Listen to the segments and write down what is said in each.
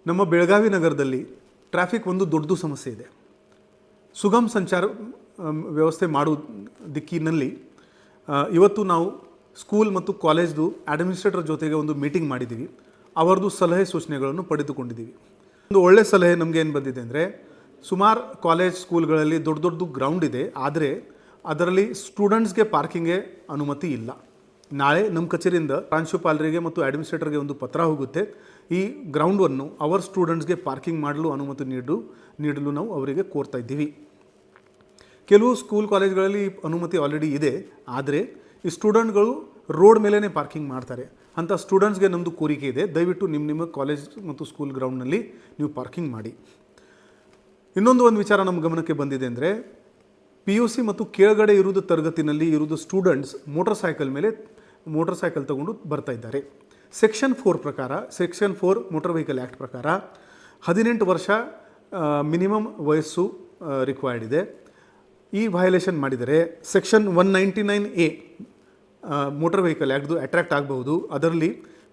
ನಮ್ಮ ಬೆಳಗಾವಿ ನಗರದಲ್ಲಿ ಟ್ರಾಫಿಕ್ ಒಂದು ದೊಡ್ಡ ಸಮಸ್ಯೆ ಇದೆ. ಸುಗಮ ಸಂಚಾರ ವ್ಯವಸ್ಥೆ ಮಾಡುವ ದಿಕ್ಕಿನಲ್ಲಿ ಇವತ್ತು ನಾವು ಸ್ಕೂಲ್ ಮತ್ತು ಕಾಲೇಜ್ದು ಅಡ್ಮಿನಿಸ್ಟ್ರೇಟರ್ ಜೊತೆಗೆ ಒಂದು ಮೀಟಿಂಗ್ ಮಾಡಿದ್ದೀವಿ. ಅವರದು ಸಲಹೆ ಸೂಚನೆಗಳನ್ನು ಪಡೆದುಕೊಂಡಿದ್ದೀವಿ. ಒಂದು ಒಳ್ಳೆಯ ಸಲಹೆ ನಮಗೆ ಏನು ಬಂದಿದೆ ಅಂದರೆ, ಸುಮಾರು ಕಾಲೇಜ್ ಸ್ಕೂಲ್ಗಳಲ್ಲಿ ದೊಡ್ಡ ದೊಡ್ಡ ಗ್ರೌಂಡ್ ಇದೆ, ಆದರೆ ಅದರಲ್ಲಿ ಸ್ಟೂಡೆಂಟ್ಸ್ಗೆ ಪಾರ್ಕಿಂಗ್ಗೆ ಅನುಮತಿ ಇಲ್ಲ. ನಾಳೆ ನಮ್ಮ ಕಚೇರಿಯಿಂದ ಪ್ರಾಂಶುಪಾಲರಿಗೆ ಮತ್ತು ಅಡ್ಮಿನಿಸ್ಟ್ರೇಟರ್ಗೆ ಒಂದು ಪತ್ರ ಹೋಗುತ್ತೆ. ಈ ಗ್ರೌಂಡನ್ನು ಅವರ್ ಸ್ಟೂಡೆಂಟ್ಸ್ಗೆ ಪಾರ್ಕಿಂಗ್ ಮಾಡಲು ಅನುಮತಿ ನೀಡಲು ನಾವು ಅವರಿಗೆ ಕೋರ್ತಾ ಇದ್ದೀವಿ. ಕೆಲವು ಸ್ಕೂಲ್ ಕಾಲೇಜ್ಗಳಲ್ಲಿ ಅನುಮತಿ ಆಲ್ರೆಡಿ ಇದೆ, ಆದರೆ ಈ ಸ್ಟೂಡೆಂಟ್ಗಳು ರೋಡ್ ಮೇಲೇ ಪಾರ್ಕಿಂಗ್ ಮಾಡ್ತಾರೆ. ಅಂಥ ಸ್ಟೂಡೆಂಟ್ಸ್ಗೆ ನಮ್ಮದು ಕೋರಿಕೆ ಇದೆ, ದಯವಿಟ್ಟು ನಿಮ್ಮ ಕಾಲೇಜ್ ಮತ್ತು ಸ್ಕೂಲ್ ಗ್ರೌಂಡ್ನಲ್ಲಿ ನೀವು ಪಾರ್ಕಿಂಗ್ ಮಾಡಿ. ಇನ್ನೊಂದು ವಿಚಾರ ನಮ್ಮ ಗಮನಕ್ಕೆ ಬಂದಿದೆ ಅಂದರೆ, PUC ಮತ್ತು ಕೆಳಗಡೆ ಇರುವುದು ತರಗತಿನಲ್ಲಿ ಇರುವುದು ಸ್ಟೂಡೆಂಟ್ಸ್ ಮೋಟರ್ ಸೈಕಲ್ ತಗೊಂಡು ಬರ್ತಾ ಇದ್ದಾರೆ. ಸೆಕ್ಷನ್ 4 ಪ್ರಕಾರ, ಸೆಕ್ಷನ್ 4 ಮೋಟರ್ ವೆಹಿಕಲ್ ಆ್ಯಕ್ಟ್ ಪ್ರಕಾರ 18 ವರ್ಷ ಮಿನಿಮಮ್ ವಯಸ್ಸು ರಿಕ್ವೈರ್ಡ್ ಇದೆ. ಈ ವಯಲೇಷನ್ ಮಾಡಿದರೆ ಸೆಕ್ಷನ್ 199A ಮೋಟರ್ ವೆಹಿಕಲ್ ಆ್ಯಕ್ಟ್ದು ಅಟ್ರಾಕ್ಟ್ ಆಗಬಹುದು. ಅದರಲ್ಲಿ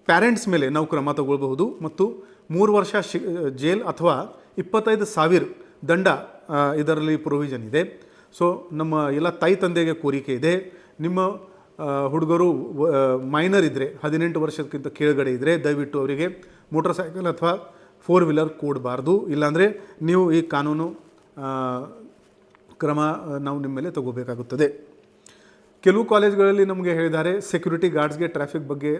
ಪ್ಯಾರೆಂಟ್ಸ್ ಮೇಲೆ ನಾವು ಕ್ರಮ ತಗೊಳ್ಬಹುದು ಮತ್ತು 3 ವರ್ಷ ಜೈಲ್ ಅಥವಾ 25,000 ದಂಡ ಇದರಲ್ಲಿ ಪ್ರೊವಿಷನ್ ಇದೆ. ಸೊ ನಮ್ಮ ಎಲ್ಲ ತಾಯಿ ತಂದೆಗೆ ಕೋರಿಕೆ ಇದೆ, ನಿಮ್ಮ ಹುಡುಗರು ಮೈನರ್ ಇದ್ದರೆ 18 ವರ್ಷಕ್ಕಿಂತ ಕೆಳಗಡೆ ಇದ್ದರೆ ದಯವಿಟ್ಟು ಅವರಿಗೆ ಮೋಟರ್ ಸೈಕಲ್ ಅಥವಾ 4 ವೀಲರ್ ಕೊಡಬಾರ್ದು. ಇಲ್ಲಾಂದರೆ ನೀವು ಈ ಕಾನೂನು ಕ್ರಮ ನಾವು ನಿಮ್ಮ ಮೇಲೆ ತಗೋಬೇಕಾಗುತ್ತದೆ. ಕೆಲವು ಕಾಲೇಜ್ಗಳಲ್ಲಿ ನಮಗೆ ಹೇಳಿದ್ದಾರೆ ಸೆಕ್ಯೂರಿಟಿ ಗಾರ್ಡ್ಸ್ಗೆ ಟ್ರಾಫಿಕ್ ಬಗ್ಗೆ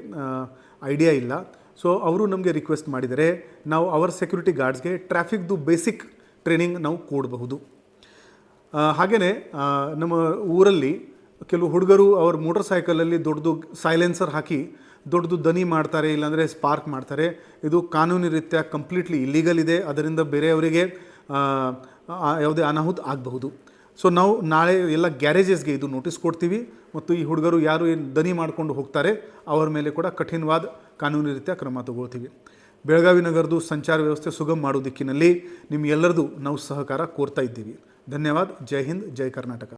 ಐಡಿಯಾ ಇಲ್ಲ. ಸೊ ಅವರು ನಮಗೆ ರಿಕ್ವೆಸ್ಟ್ ಮಾಡಿದರೆ ನಾವು ಅವರ ಸೆಕ್ಯೂರಿಟಿ ಗಾರ್ಡ್ಸ್ಗೆ ಟ್ರಾಫಿಕ್ದು ಬೇಸಿಕ್ ಟ್ರೈನಿಂಗ್ ನಾವು ಕೊಡಬಹುದು. ಹಾಗೆಯೇ ನಮ್ಮ ಊರಲ್ಲಿ ಕೆಲವು ಹುಡುಗರು ಅವ್ರ ಮೋಟರ್ ಸೈಕಲಲ್ಲಿ ದೊಡ್ಡದು ಸೈಲೆನ್ಸರ್ ಹಾಕಿ ದೊಡ್ಡದು ದನಿ ಮಾಡ್ತಾರೆ, ಇಲ್ಲಾಂದರೆ ಸ್ಪಾರ್ಕ್ ಮಾಡ್ತಾರೆ. ಇದು ಕಾನೂನು ರೀತ್ಯ ಕಂಪ್ಲೀಟ್ಲಿ ಇಲ್ಲೀಗಲ್ ಇದೆ. ಅದರಿಂದ ಬೇರೆಯವರಿಗೆ ಯಾವುದೇ ಅನಾಹುತ ಆಗಬಹುದು. ಸೊ ನಾವು ನಾಳೆ ಎಲ್ಲ ಗ್ಯಾರೇಜಸ್ಗೆ ಇದು ನೋಟಿಸ್ ಕೊಡ್ತೀವಿ ಮತ್ತು ಈ ಹುಡುಗರು ಯಾರು ಏನು ದನಿ ಮಾಡಿಕೊಂಡು ಹೋಗ್ತಾರೆ ಅವರ ಮೇಲೆ ಕೂಡ ಕಠಿಣವಾದ ಕಾನೂನು ರೀತ್ಯ ಕ್ರಮ ತಗೊಳ್ತೀವಿ. ಬೆಳಗಾವಿ ನಗರದ್ದು ಸಂಚಾರ ವ್ಯವಸ್ಥೆ ಸುಗಮ ಮಾಡೋ ದಿಕ್ಕಿನಲ್ಲಿ ನಿಮ್ಮೆಲ್ಲರದು ನಾವು ಸಹಕಾರ ಕೋರ್ತಾ ಇದ್ದೀವಿ. ಧನ್ಯವಾದ. ಜೈ ಹಿಂದ್, ಜೈ ಕರ್ನಾಟಕ.